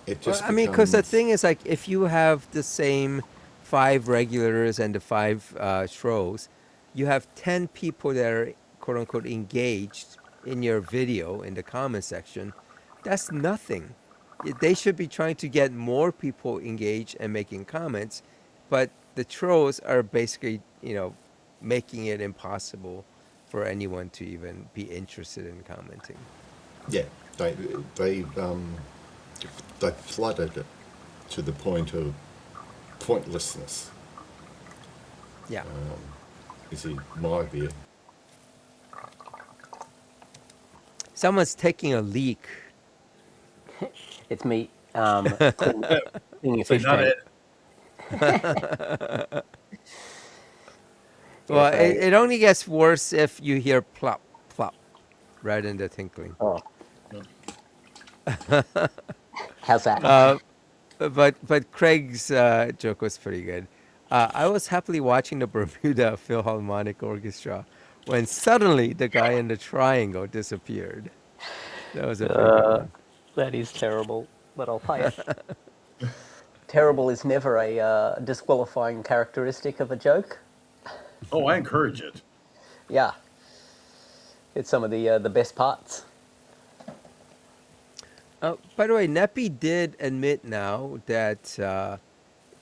it just I mean, because the becomes thing is, like, if you have the same 5 regulars and the 5 trolls, you have 10 people that are quote unquote engaged in your video in the comment section. That's nothing. They should be trying to get more people engaged and making comments, but the trolls are basically, making it impossible for anyone to even be interested in commenting. yeah they they've they flooded it to the point of pointlessness, Yeah. is in my view. Someone's taking a leak. It's me cleaning a So fish not tank. it. Well, So, it only gets worse if you hear plop, plop, right in the tinkling. oh, how's that? But Craig's joke was pretty good. I was happily watching the Bermuda Philharmonic Orchestra when suddenly the guy in the triangle disappeared. That was a pretty good one. That is terrible, but I'll pay it. Terrible is never a disqualifying characteristic of a joke. Oh, I encourage it. Yeah, it's some of the best parts. By the way, Nepi did admit now that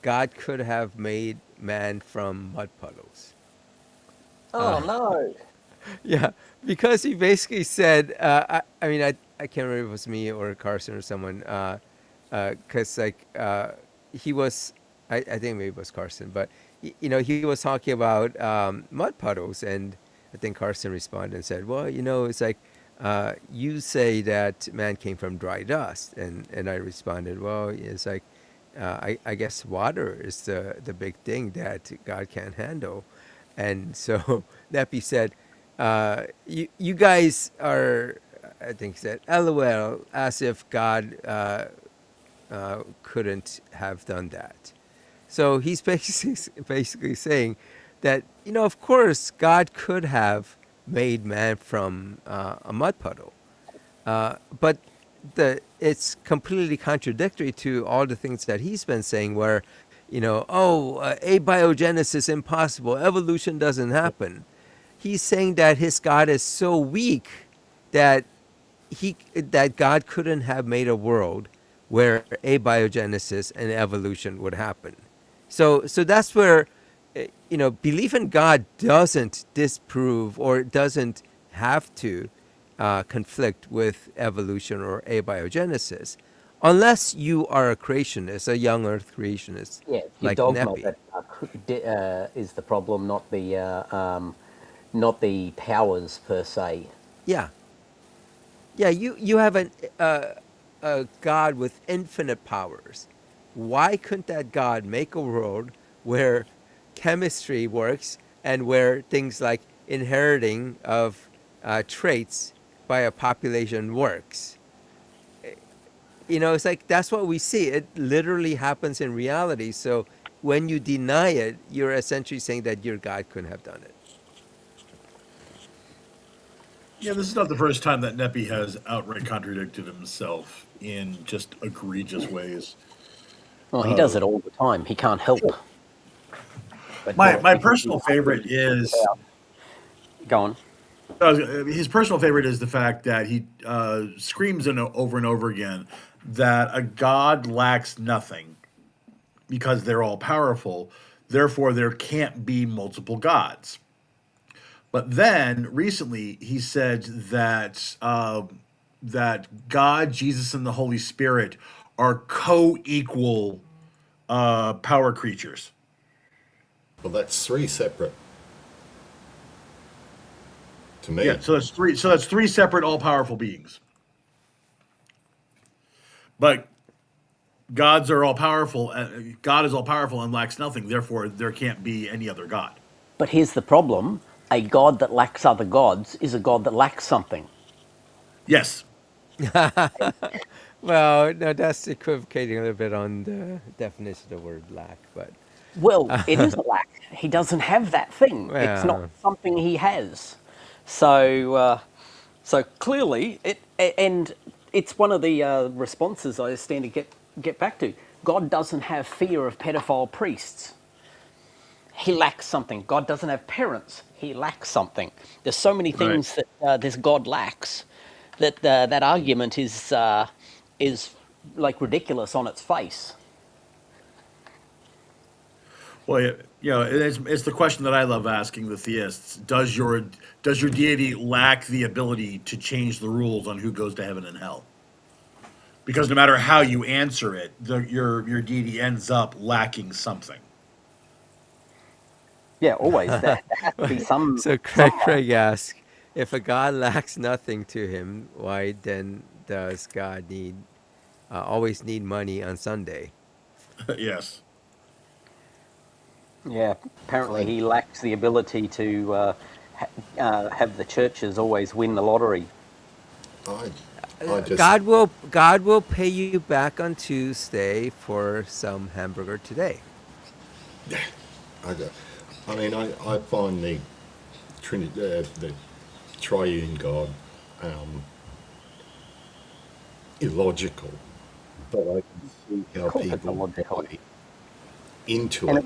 God could have made man from mud puddles. Oh no! Yeah, because he basically said, I mean, I can't remember if it was me or Carson or someone, because he was, I think maybe it was Carson, but he was talking about mud puddles, and I think Carson responded and said, well, it's like you say that man came from dry dust, and I responded, well, it's like I guess water is the big thing that God can't handle. And so Nepi said, you guys are, I think he said, LOL, as if God couldn't have done that. So he's basically saying that, of course, God could have made man from a mud puddle. But it's completely contradictory to all the things that he's been saying where, abiogenesis is impossible, evolution doesn't happen. He's saying that his God is so weak that that God couldn't have made a world where abiogenesis and evolution would happen. So that's where belief in God doesn't disprove or doesn't have to conflict with evolution or abiogenesis, unless you are a creationist, a young Earth creationist, Yeah, it's your like dogma Nepi. that is the problem, not the powers per se. Yeah, yeah. You have a God with infinite powers. Why couldn't that God make a world where chemistry works and where things like inheriting of traits by a population works? It's like that's what we see. It literally happens in reality. So when you deny it, you're essentially saying that your God couldn't have done it. Yeah, this is not the first time that Nepi has outright contradicted himself in just egregious ways. Well, he does it all the time. He can't help but do it My because he's personal favorite utterly figured is out. Go on. his personal favorite is the fact that he screams over and over again that a god lacks nothing because they're all powerful. Therefore, there can't be multiple gods. But then recently, he said that God, Jesus, and the Holy Spirit are co-equal power creatures. Well, that's three separate to Yeah, me. so that's three. So that's three separate, all-powerful beings. But gods are all powerful. God is all powerful and lacks nothing. Therefore, there can't be any other god. But here's the problem: a god that lacks other gods is a god that lacks something. Yes. Well, no, that's equivocating a little bit on the definition of the word lack, but Well, it is a lack. He doesn't have that thing. It's not well, something he has. So clearly, and it's one of the responses I stand to get back to. God doesn't have fear of pedophile priests. He lacks something. God doesn't have parents. He lacks something. There's so many Right. things that this God lacks that that argument is like ridiculous on its face. Well, it's the question that I love asking the theists. Does your deity lack the ability to change the rules on who goes to heaven and hell? Because no matter how you answer it, your deity ends up lacking something. Yeah, always. There has to be so some. Craig asks, if a God lacks nothing to him, why then does God always need money on Sunday? Yes. Yeah, apparently I, he lacks the ability to have the churches always win the lottery. I, I just, God will pay you back on Tuesday for some hamburger today. I, I mean, I find the triune God um, illogical, but I can see how Of course, it's people illogical, buy into and it.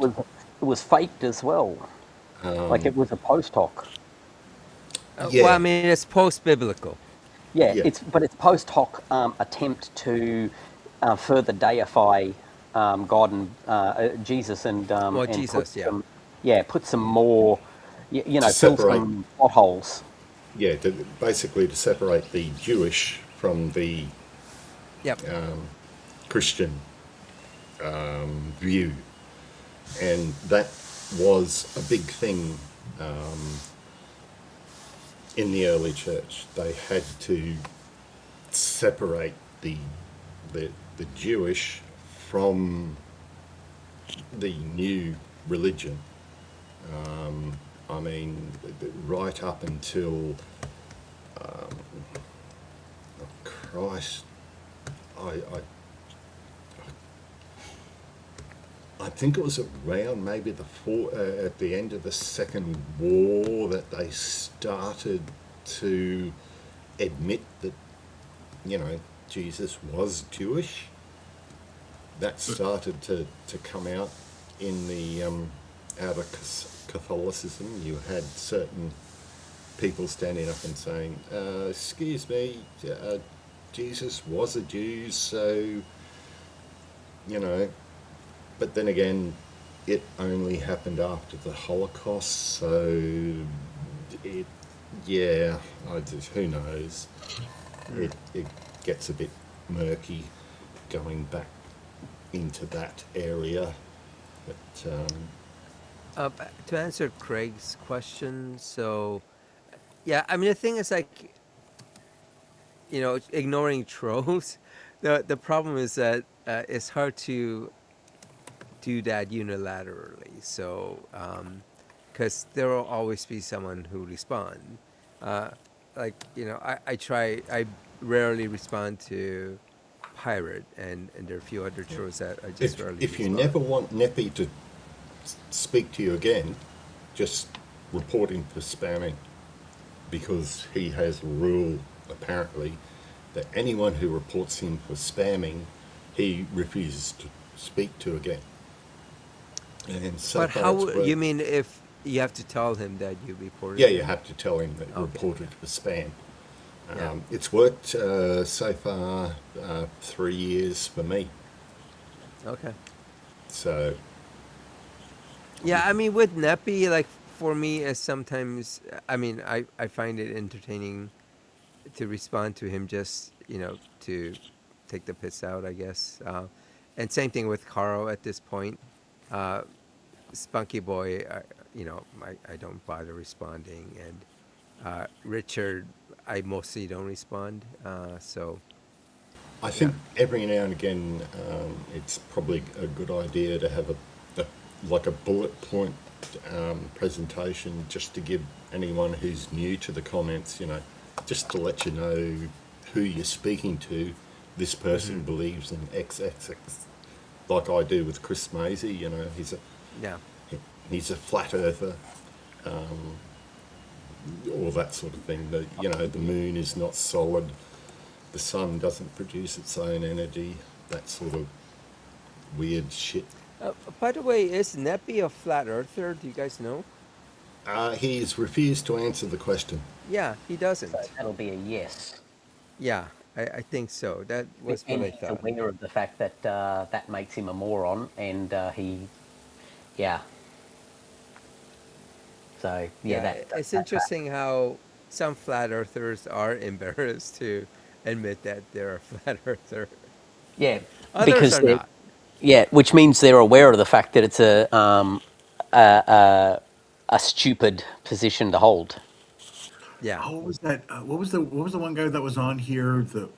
it was faked as well. Like it was a post hoc. Well, I Yeah, mean, it's post-biblical. Yeah, yeah, it's post hoc attempt to further deify God and Jesus Well, and put Jesus, yeah. some put some more to fill separate, some plot holes. yeah, basically to separate the Jewish from the Yep. Christian view, and that was a big thing in the early church. They had to separate the Jewish from the new religion. I mean, right up until Christ, I think it was around maybe at the end of the Second War that they started to admit that, Jesus was Jewish. That started to come out in the out of Catholicism. You had certain people standing up and saying, "Excuse me, Jesus was a Jew, so you know." But then again, it only happened after the Holocaust, so it, yeah, who knows? It gets a bit murky going back into that area. But To answer Craig's question, so yeah, I mean, the thing is like, ignoring trolls. The problem is that it's hard to do that unilaterally. So, because there will always be someone who respond. Uh, I rarely respond to pirate, and there are a few other trolls that I just rarely if you respond. never want Neppy to speak to you again, just report him for spamming, because he has a rule apparently that anyone who reports him for spamming, he refuses to speak to again. And so But far it's how you worked. mean if you have to tell him that you reported Yeah, you him? have to tell him that you Okay, reported for spam. yeah. It's worked so far 3 years for me. Okay. So, Yeah, I mean, with Neppy, like for me, as sometimes, I mean, I find it entertaining to respond to him just, to take the piss out, I guess. And same thing with Carl at this point. Uh, Spunky Boy, I don't bother responding. And Richard, I mostly don't respond. So, I yeah. think every now and again it's probably a good idea to have like a bullet point presentation, just to give anyone who's new to the comments, just to let you know who you're speaking to. This person Hmm. believes in XXX, like I do with Chris Maisie. Yeah. He's a flat earther, all that sort of thing. The moon is not solid, the sun doesn't produce its own energy, that sort of weird shit. By the way, is Neppy a flat earther? Do you guys know? He's refused to answer the question. Yeah, he So doesn't. that'll be a yes. Yeah, I think so. That was what And I he's thought. aware of the fact that that makes him a moron, and yeah. So yeah, Yeah, that's it's that fact. interesting how some flat earthers are embarrassed to admit that they're a flat earther. Yeah, Others because are they're not. which means they're aware of the fact that it's a stupid position to hold. Yeah. Oh, what was that? What was the one guy that was on here? The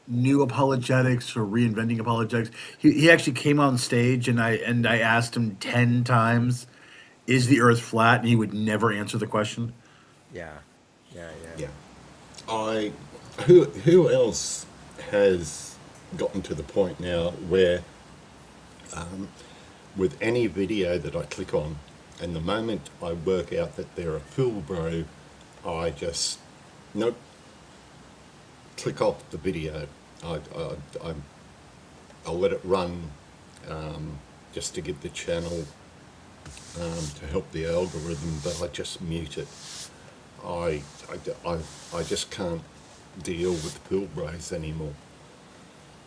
new apologetics or reinventing apologetics. He actually came on stage, and I asked him 10 times, "Is the Earth flat?" And he would never answer the question. Yeah. Yeah, yeah. Yeah. I who else has gotten to the point now where with any video that I click on, and the moment I work out that they're a fool, bro, I just nope, click off the video. I I'll let it run just to give the channel to help the algorithm, but I just mute it. I, I just can't deal with Pilbrays anymore.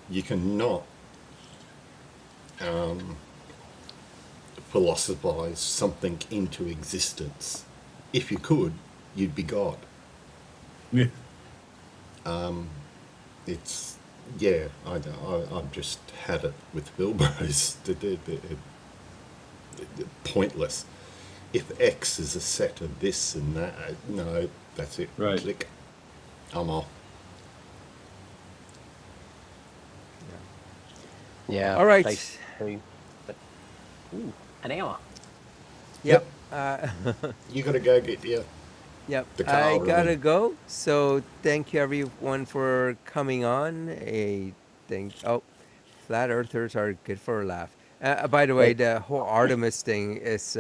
You cannot philosophize something into existence. If you could, you'd be God. Yeah. It's, yeah, I've just had it with Pilbrays. They're pointless. If X is a set of this and that, no, that's it. Right. Click. I'm off. Yeah. All right. But, ooh, an hour. Yep. You got to go get your. Yep. The car I gotta running. go. So thank you everyone for coming on. A thing. Oh, flat earthers are good for a laugh. By the way, the whole Artemis thing is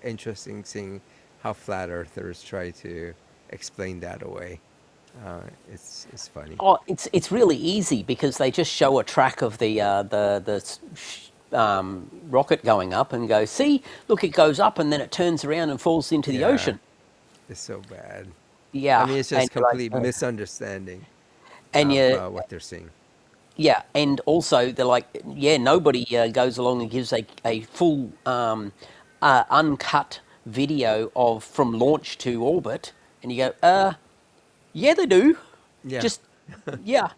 interesting. Seeing how flat earthers try to explain that away. It's funny. Oh, it's really easy because they just show a track of the rocket going up and go, see, look, it goes up and then it turns around and falls into the Yeah, ocean. it's so bad. I Yeah, mean, it's and just you're like, complete misunderstanding and of you, what they're seeing. yeah, and also they're like, yeah, nobody goes along and gives a full uncut video of from launch to orbit, and you go, yeah, they do. Yeah, Just yeah,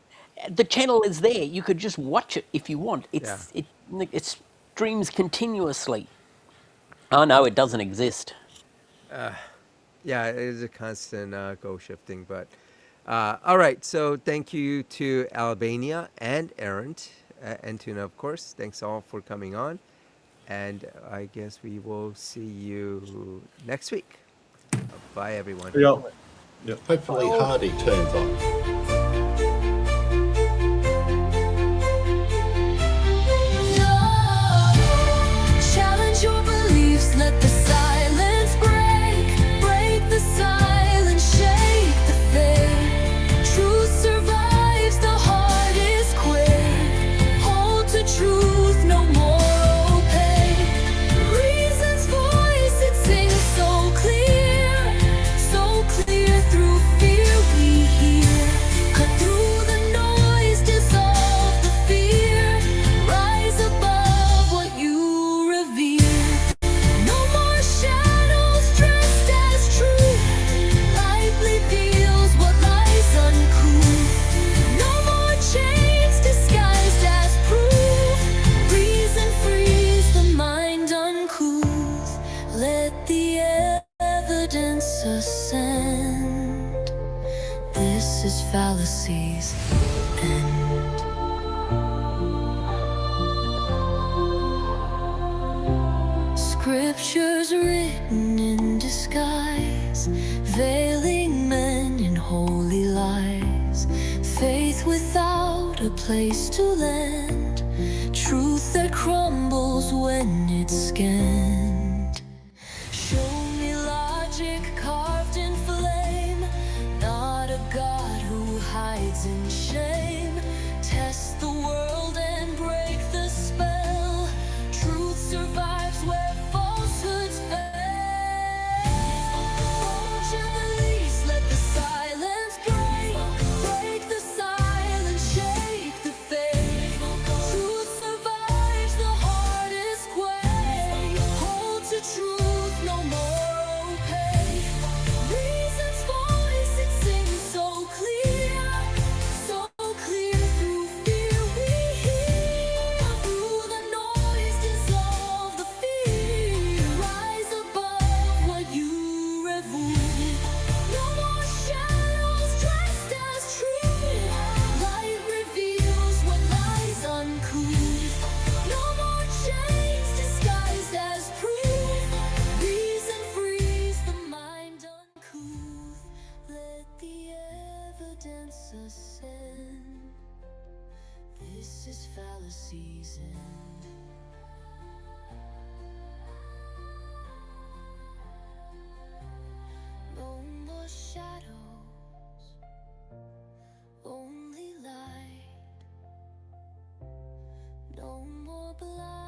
the channel is there. You could just watch it if you want. yeah, It streams continuously. Oh no, it doesn't exist. yeah. It is a constant go shifting, but all right. So thank you to Albania and Errant and Tuna, of course. Thanks all for coming on, and I guess we will see you next week. Bye, everyone. Yeah. Yeah. Hopefully Hardy turns on. Challenge your beliefs, let the silence break the silence, shake the faith. Truth survives, the heart is quick. Hold to truth, no more opaque. Reason's voice, it sings so clear through fear we hear. Cut through the noise, dissolve the fear. Rise above what you revere. No more shadows dressed as truth. Light reveals what lies uncouth. No more chains disguised as proof. Reason frees the mind uncouth. Let the evidence ascend. This is fallacy's end. Scriptures written in disguise, veiling men in holy lies. Faith without a place to land. Truth that crumbles when it's scanned. Show me logic carved in flame, not a God who hides in shame. Test the world and break the spell. Truth survives where falsehoods fail. Won't you release, let the silence break the silence, shake the faith. Truth survives, the heart is quake. Hold to truth, no more opaque. Reason's voice, it sings so clear through fear we hear. Through the noise, dissolve the fear. Rise above what you revere. No more shadows dressed as truth. Light reveals what lies uncouth. No more chains disguised as proof. Reason frees the mind uncouth. Let the evidence ascend. This is fallacy's end. No more shadows, only light. No more blind.